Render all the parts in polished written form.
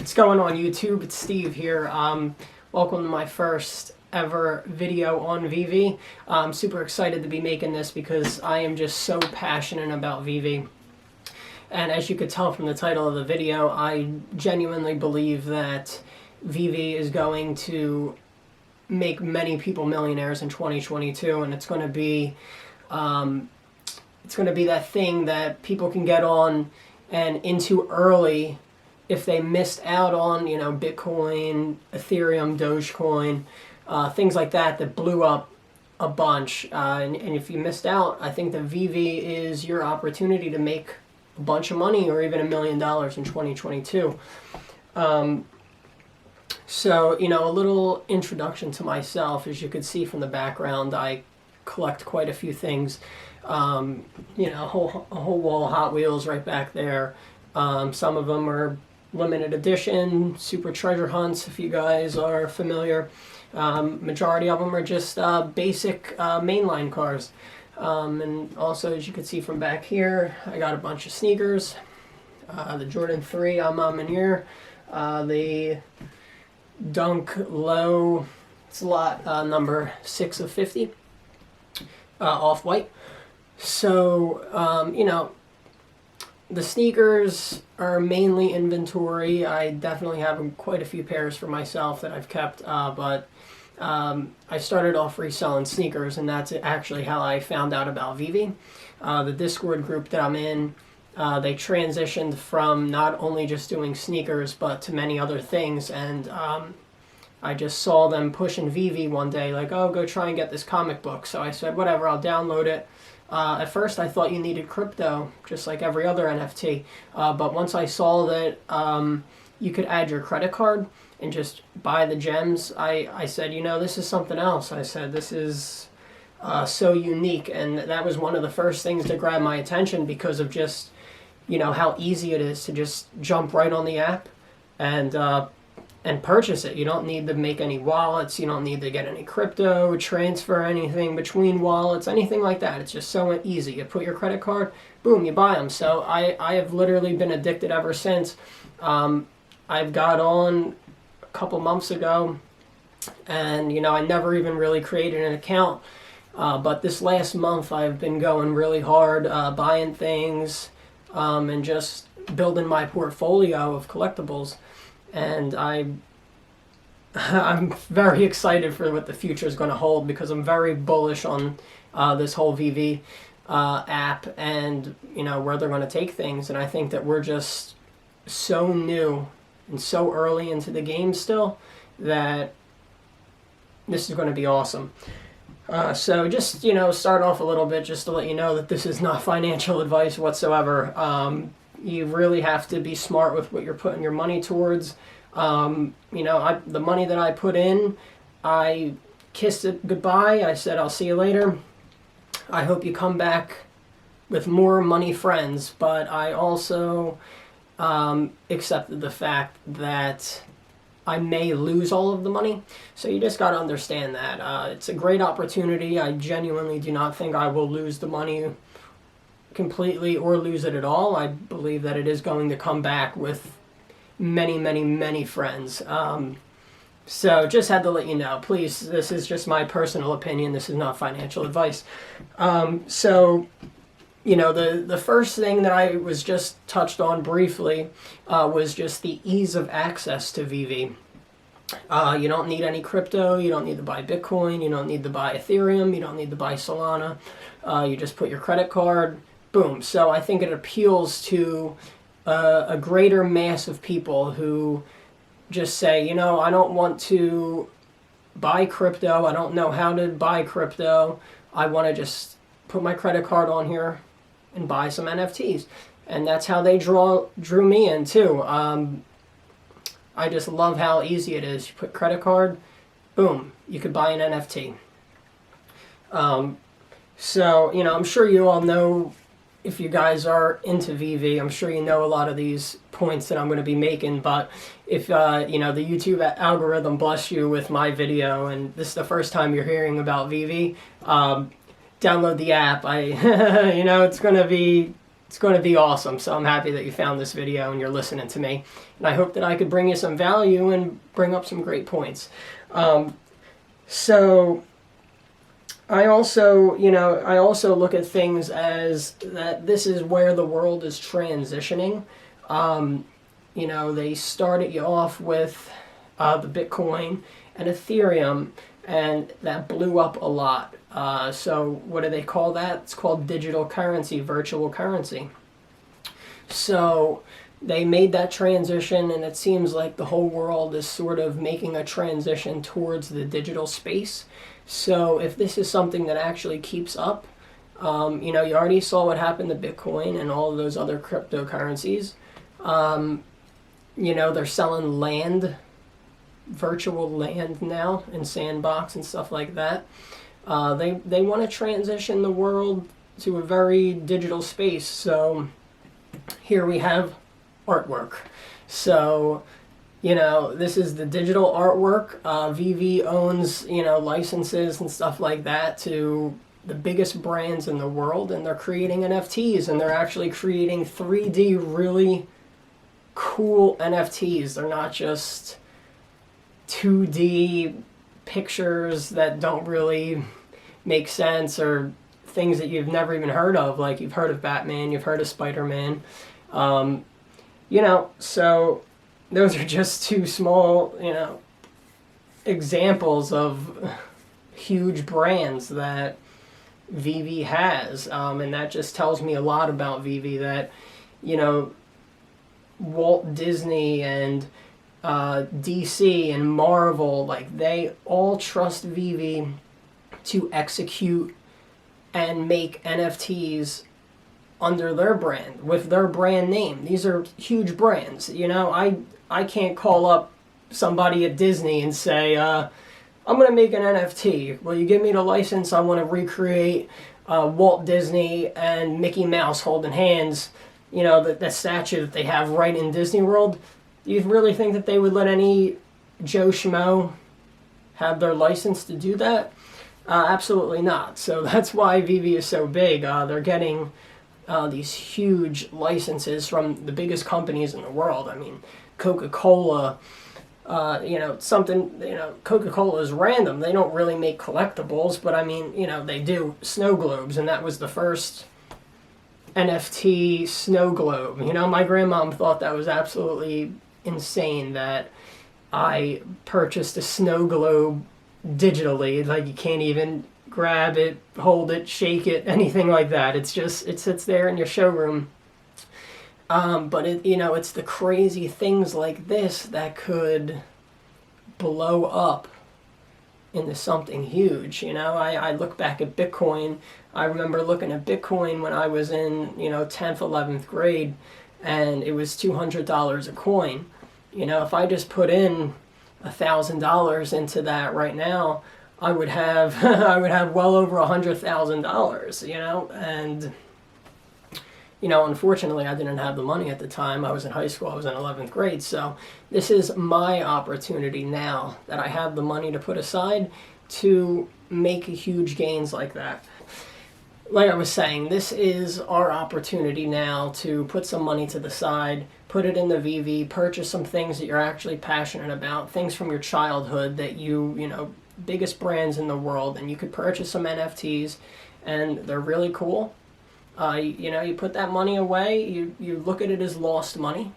What's going on YouTube? It's Steve here. Welcome to my first ever video on VeVe. I'm super excited to be making this because I am just so passionate about VeVe. And as you could tell from the title of the video, I genuinely believe that VeVe is going to make many people millionaires in 2022, and it's going to be that thing that people can get on and into early if they missed out on, Bitcoin, Ethereum, Dogecoin, things like that blew up a bunch. And if you missed out, I think that VeVe is your opportunity to make a bunch of money or even $1 million in 2022. So, a little introduction to myself. As you can see from the background, I collect quite a few things. A whole wall of Hot Wheels right back there. Some of them are limited edition, super treasure hunts, if you guys are familiar. Majority of them are just basic mainline cars. And also, as you can see from back here, I got a bunch of sneakers. The Jordan 3 Millionaire, the Dunk Low, it's lot number 6 of 50, off-white. So, the sneakers are mainly inventory. I definitely have quite a few pairs for myself that I've kept, but I started off reselling sneakers, and that's actually how I found out about VeVe. The Discord group that I'm in, they transitioned from not only just doing sneakers, but to many other things, and I just saw them pushing VeVe one day, like, oh, go try and get this comic book. So I said, whatever, I'll download it. At first I thought you needed crypto, just like every other NFT, but once I saw that you could add your credit card and just buy the gems, I said, this is something else. I said, this is so unique, and that was one of the first things that grabbed my attention because of just, how easy it is to just jump right on the app and purchase it. You don't need to make any wallets. You don't need to get any crypto, transfer anything between wallets, anything like that. It's just so easy. You put your credit card, boom, you buy them. So I have literally been addicted ever since. I've got on a couple months ago, and I never even really created an account. But this last month I've been going really hard, buying things, and just building my portfolio of collectibles. And I'm very excited for what the future is going to hold, because I'm very bullish on this whole VeVe app and where they're going to take things. And I think that we're just so new and so early into the game still that this is going to be awesome. So just start off a little bit just to let you know that this is not financial advice whatsoever. You really have to be smart with what you're putting your money towards. The money that I put in, I kissed it goodbye. I said, I'll see you later. I hope you come back with more money friends, but I also accepted the fact that I may lose all of the money. So you just got to understand that. It's a great opportunity. I genuinely do not think I will lose the money completely or lose it at all. I believe that it is going to come back with many, many, many friends. So just had to let you know. Please, this is just my personal opinion. This is not financial advice. The first thing that I was just touched on briefly was just the ease of access to VeVe. You don't need any crypto. You don't need to buy Bitcoin. You don't need to buy Ethereum. You don't need to buy Solana. You just put your credit card. Boom. So I think it appeals to a greater mass of people who just say, I don't want to buy crypto. I don't know how to buy crypto. I want to just put my credit card on here and buy some NFTs. And that's how they drew me in too. I just love how easy it is. You put credit card, boom, you could buy an NFT. I'm sure you all know, if you guys are into VeVe, I'm sure you know a lot of these points that I'm going to be making, but if, the YouTube algorithm bless you with my video, and this is the first time you're hearing about VeVe, download the app. It's going to be it's going to be awesome. So I'm happy that you found this video and you're listening to me. And I hope that I could bring you some value and bring up some great points. So I also, I also look at things as that this is where the world is transitioning. They started you off with the Bitcoin and Ethereum, and that blew up a lot. So what do they call that? It's called digital currency, virtual currency. So they made that transition, and it seems like the whole world is sort of making a transition towards the digital space. So if this is something that actually keeps up, you already saw what happened to Bitcoin and all of those other cryptocurrencies. They're selling land, virtual land now in Sandbox and stuff like that. They want to transition the world to a very digital space. So here we have artwork. So this is the digital artwork. VeVe owns, licenses and stuff like that to the biggest brands in the world, and they're creating NFTs, and they're actually creating 3D really cool NFTs. They're not just 2D pictures that don't really make sense, or things that you've never even heard of, like you've heard of Batman, you've heard of Spider-Man. So those are just two small, examples of huge brands that VeVe has. And that just tells me a lot about VeVe, that, Walt Disney and DC and Marvel, like, they all trust VeVe to execute and make NFTs under their brand, with their brand name. These are huge brands. I can't call up somebody at Disney and say, I'm going to make an NFT. Will you give me the license? I want to recreate Walt Disney and Mickey Mouse holding hands, the statue that they have right in Disney World. Do you really think that they would let any Joe Schmo have their license to do that? Absolutely not. So that's why VeVe is so big. They're getting these huge licenses from the biggest companies in the world. I mean, Coca-Cola, Coca-Cola is random. They don't really make collectibles, but I mean, they do snow globes, and that was the first NFT snow globe. My grandmom thought that was absolutely insane that I purchased a snow globe digitally. Like, you can't even grab it, hold it, shake it, anything like that. It's just, it sits there in your showroom. But it's the crazy things like this that could blow up into something huge. I look back at Bitcoin. I remember looking at Bitcoin when I was in, 10th, 11th grade, and it was $200 a coin. If I just put in $1,000 into that right now, I would have well over $100,000. And unfortunately, I didn't have the money at the time. I was in high school. I was in 11th grade. So this is my opportunity now that I have the money to put aside to make huge gains like that. Like I was saying, this is our opportunity now to put some money to the side, put it in the VeVe, purchase some things that you're actually passionate about, things from your childhood that biggest brands in the world, and you could purchase some NFTs, and they're really cool. You put that money away, you look at it as lost money,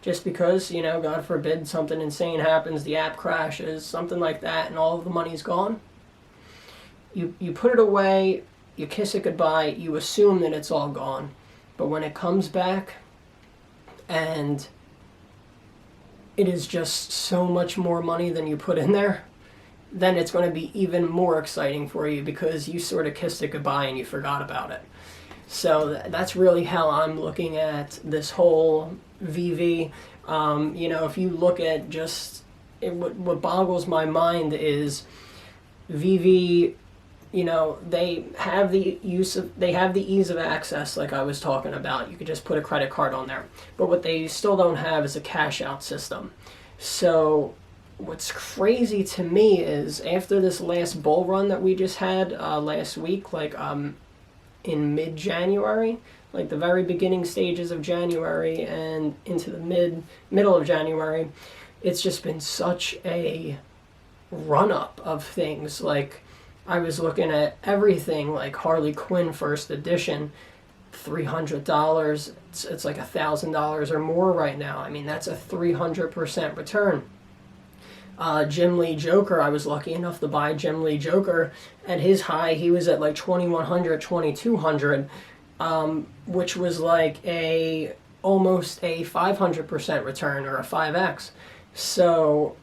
just because, God forbid, something insane happens, the app crashes, something like that, and all of the money's gone. You put it away, you kiss it goodbye, you assume that it's all gone. But when it comes back, and it is just so much more money than you put in there, then it's going to be even more exciting for you, because you sort of kissed it goodbye and you forgot about it. So that's really how I'm looking at this whole VeVe. If you look at just what boggles my mind is VeVe. They have the ease of access, like I was talking about. You could just put a credit card on there. But what they still don't have is a cash out system. So what's crazy to me is, after this last bull run that we just had last week, like in mid-January, like the very beginning stages of January and into the middle of January, it's just been such a run-up of things. Like, I was looking at everything, like Harley Quinn first edition, $300. It's like $1,000 or more right now. I mean, that's a 300% return. Jim Lee Joker, I was lucky enough to buy Jim Lee Joker at his high. He was at like 2,100, 2,200, which was like almost a 500% return, or a 5x. So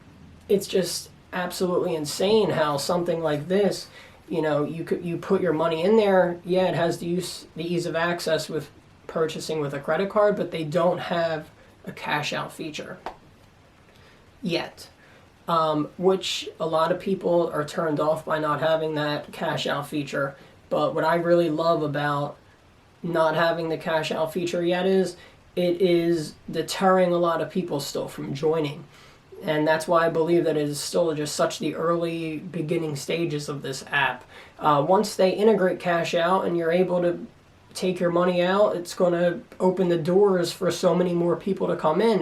it's just absolutely insane how something like this, you know, you put your money in there. Yeah, it has the ease of access with purchasing with a credit card, but they don't have a cash out feature yet. Which a lot of people are turned off by not having that cash out feature. But what I really love about not having the cash out feature yet is it is deterring a lot of people still from joining. And that's why I believe that it is still just such the early beginning stages of this app. Once they integrate cash out and you're able to take your money out, it's going to open the doors for so many more people to come in.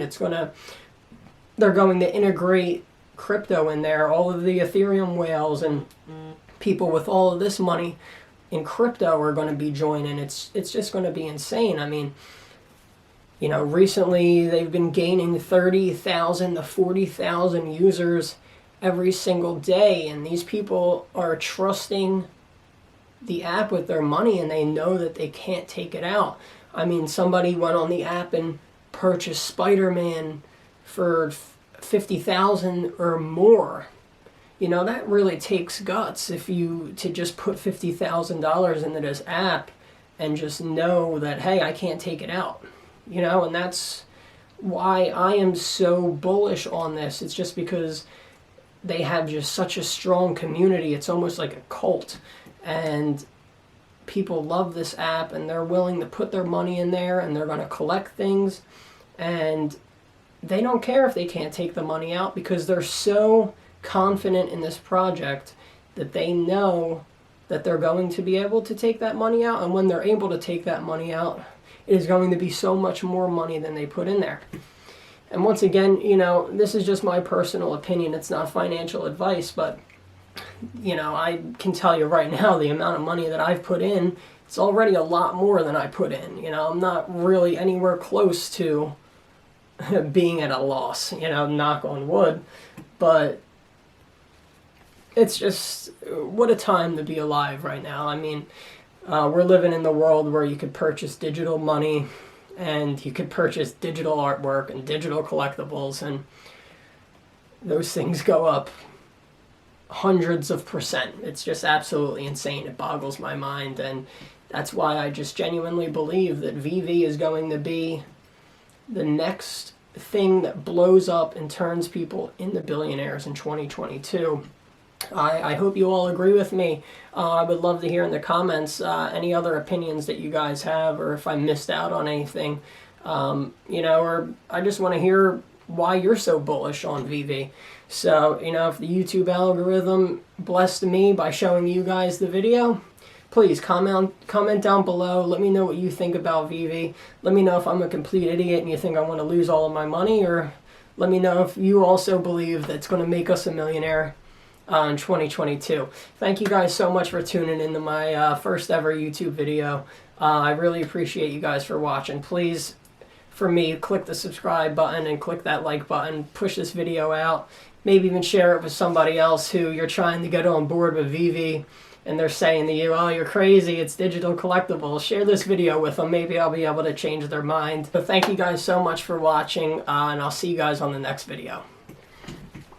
They're going to integrate crypto in there, all of the Ethereum whales and people with all of this money in crypto are going to be joining. It's just going to be insane. I mean, you know, recently they've been gaining 30,000 to 40,000 users every single day, and these people are trusting the app with their money, and they know that they can't take it out. I mean, somebody went on the app and purchased Spider-Man for 50,000 or more. You know, that really takes guts to just put $50,000 into this app and just know that, hey, I can't take it out. You know, and that's why I am so bullish on this. It's just because they have just such a strong community. It's almost like a cult, and people love this app, and they're willing to put their money in there, and they're going to collect things, and they don't care if they can't take the money out, because they're so confident in this project that they know that they're going to be able to take that money out. And when they're able to take that money out, it is going to be so much more money than they put in there. And once again, you know, this is just my personal opinion. It's not financial advice, but, you know, I can tell you right now, the amount of money that I've put in, it's already a lot more than I put in. You know, I'm not really anywhere close to being at a loss, you know, knock on wood. But it's just, what a time to be alive right now. I mean, we're living in the world where you could purchase digital money, and you could purchase digital artwork and digital collectibles, and those things go up hundreds of %. It's just absolutely insane. It boggles my mind, and that's why I just genuinely believe that VeVe is going to be the next thing that blows up and turns people into billionaires in 2022. I hope you all agree with me. I would love to hear in the comments any other opinions that you guys have, or if I missed out on anything, you know, or I just want to hear why you're so bullish on VeVe. So, you know, if the YouTube algorithm blessed me by showing you guys the video, please comment down below. Let me know what you think about VeVe. Let me know if I'm a complete idiot and you think I want to lose all of my money, or let me know if you also believe that it's going to make us a millionaire in 2022. Thank you guys so much for tuning into my first ever YouTube video. I really appreciate you guys for watching. Please, for me, click the subscribe button and click that like button. Push this video out. Maybe even share it with somebody else who you're trying to get on board with VeVe, and they're saying to you, oh, you're crazy, it's digital collectibles. Share this video with them. Maybe I'll be able to change their mind. But thank you guys so much for watching, and I'll see you guys on the next video.